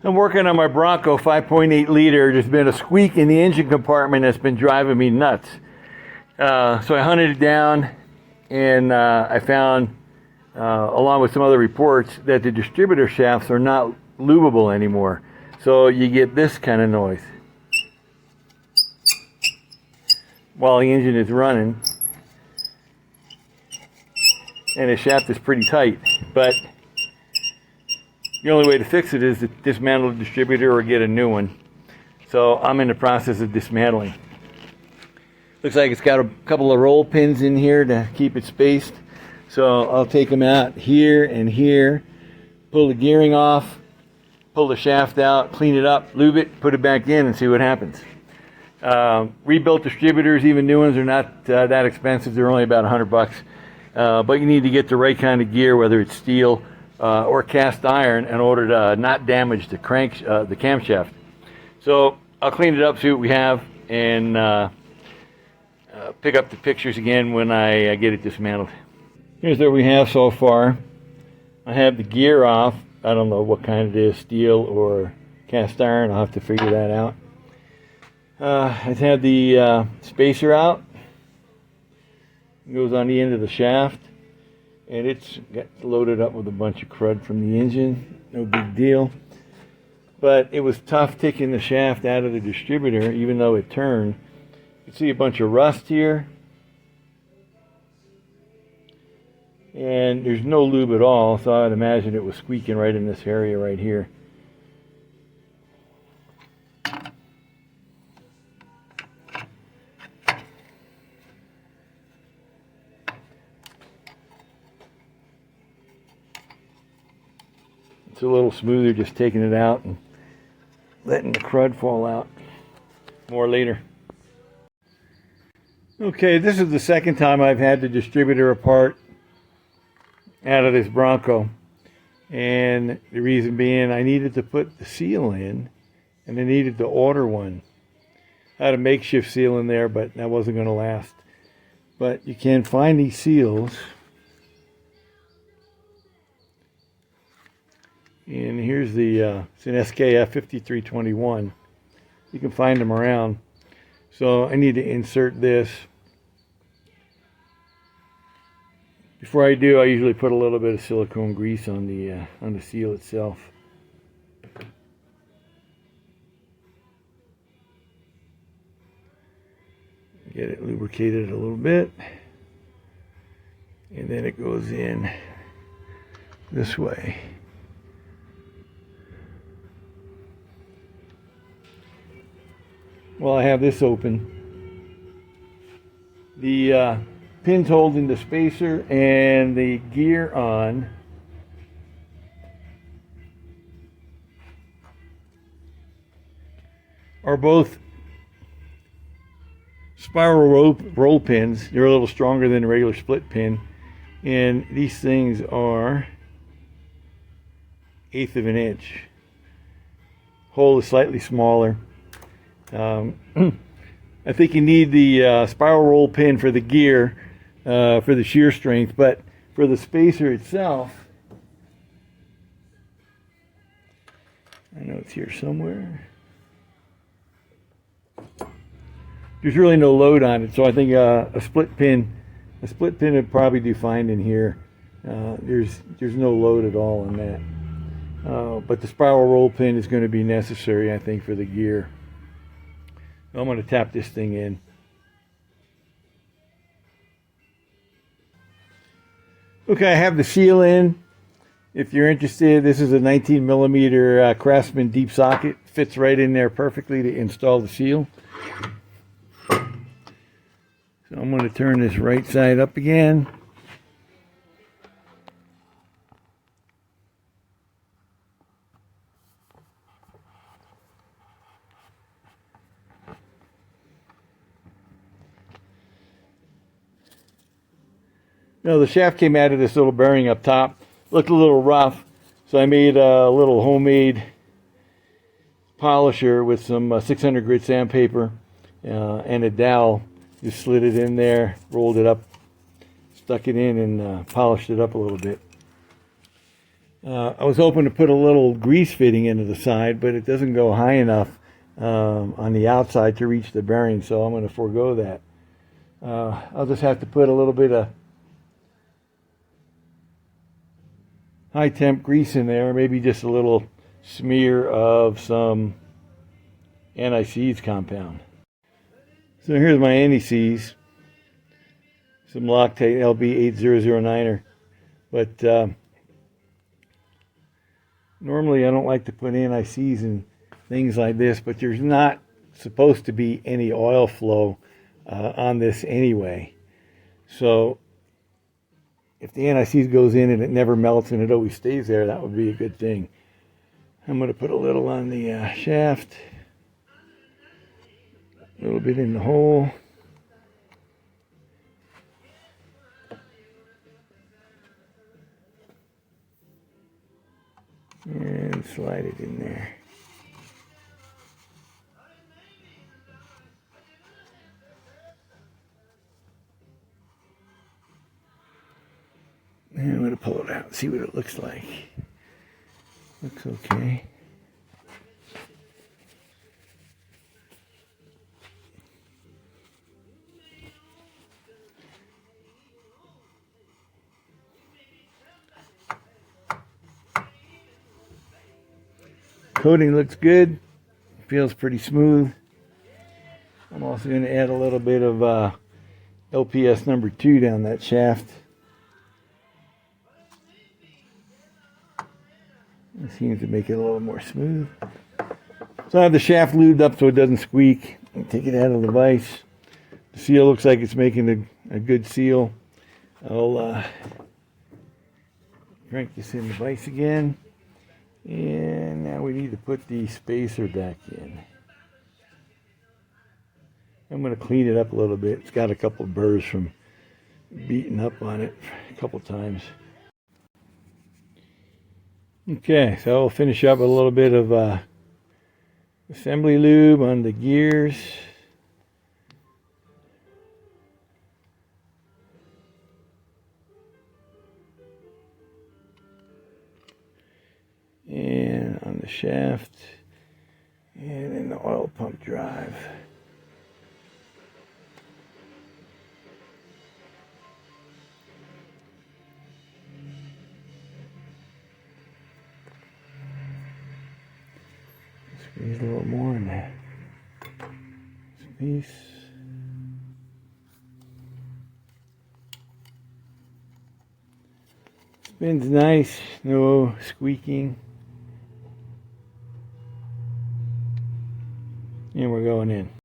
I'm working on my Bronco 5.8 liter. There's been a squeak in the engine compartment that's been driving me nuts. So I hunted it down, and I found, along with some other reports, that the distributor shafts are not lubable anymore. So you get this kind of noise while the engine is running, and the shaft is pretty tight. But the only way to fix it is to dismantle the distributor or get a new one. So I'm in the process of dismantling. Looks like it's got a couple of roll pins in here to keep it spaced. So I'll take them out here and here, pull the gearing off, pull the shaft out, clean it up, lube it, put it back in, and see what happens. Rebuilt distributors, even new ones, are not that expensive. They're only about $100. But you need to get the right kind of gear, whether it's steel or cast iron, in order to not damage the the camshaft. So I'll clean it up, see what we have, and pick up the pictures again when I get it dismantled. Here's what we have so far. I have the gear off. I don't know what kind it is, steel or cast iron. I'll have to figure that out. I have the spacer out. It goes on the end of the shaft, and it's got loaded up with a bunch of crud from the engine. No big deal. But it was tough taking the shaft out of the distributor, even though it turned. You can see a bunch of rust here, and there's no lube at all, so I'd imagine it was squeaking right in this area right here. It's a little smoother just taking it out and letting the crud fall out. More later. Okay, this is the second time I've had the distributor apart out of this Bronco. And the reason being, I needed to put the seal in, and I needed to order one. I had a makeshift seal in there, but that wasn't going to last. But you can find these seals. And here's the, it's an SKF 5321. You can find them around. So I need to insert this. Before I do, I usually put a little bit of silicone grease on the seal itself. Get it lubricated a little bit, and then it goes in this way. Well, I have this open. The pins holding the spacer and the gear on are both spiral roll pins. They're a little stronger than a regular split pin, and these things are 1/8 of an inch. Hole is slightly smaller. I think you need the spiral roll pin for the gear for the shear strength, but for the spacer itself, I know it's here somewhere. There's really no load on it, so I think a split pin would probably do fine in here. There's no load at all on that, but the spiral roll pin is going to be necessary, I think, for the gear. I'm going to tap this thing in. Okay, I have the seal in. If you're interested, this is a 19mm Craftsman deep socket. Fits right in there perfectly to install the seal. So I'm going to turn this right side up again. Now the shaft came out of this little bearing up top. Looked a little rough, so I made a little homemade polisher with some 600 grit sandpaper and a dowel. Just slid it in there, rolled it up, stuck it in, and polished it up a little bit. I was hoping to put a little grease fitting into the side, but it doesn't go high enough on the outside to reach the bearing, so I'm going to forego that. I'll just have to put a little bit of high temp grease in there, maybe just a little smear of some anti-seize compound. So here's my anti-seize, some Loctite LB8009er, but normally I don't like to put anti-seize in things like this, but there's not supposed to be any oil flow on this anyway. So if the anti-seize goes in and it never melts and it always stays there, that would be a good thing. I'm going to put a little on the shaft, a little bit in the hole. And slide it in there. And I'm going to pull it out and see what it looks like. Looks okay. Coating looks good. Feels pretty smooth. I'm also going to add a little bit of LPS number 2 down that shaft. It seems to make it a little more smooth. So I have the shaft lubed up so it doesn't squeak. Take it out of the vise. The seal looks like it's making a good seal. I'll crank this in the vise again. And now we need to put the spacer back in. I'm going to clean it up a little bit. It's got a couple of burrs from beating up on it a couple times. Okay, so I'll finish up with a little bit of assembly lube on the gears. And on the shaft, and in the oil pump drive. Squeeze a little more in there. Piece. Spins nice, no squeaking. And we're going in.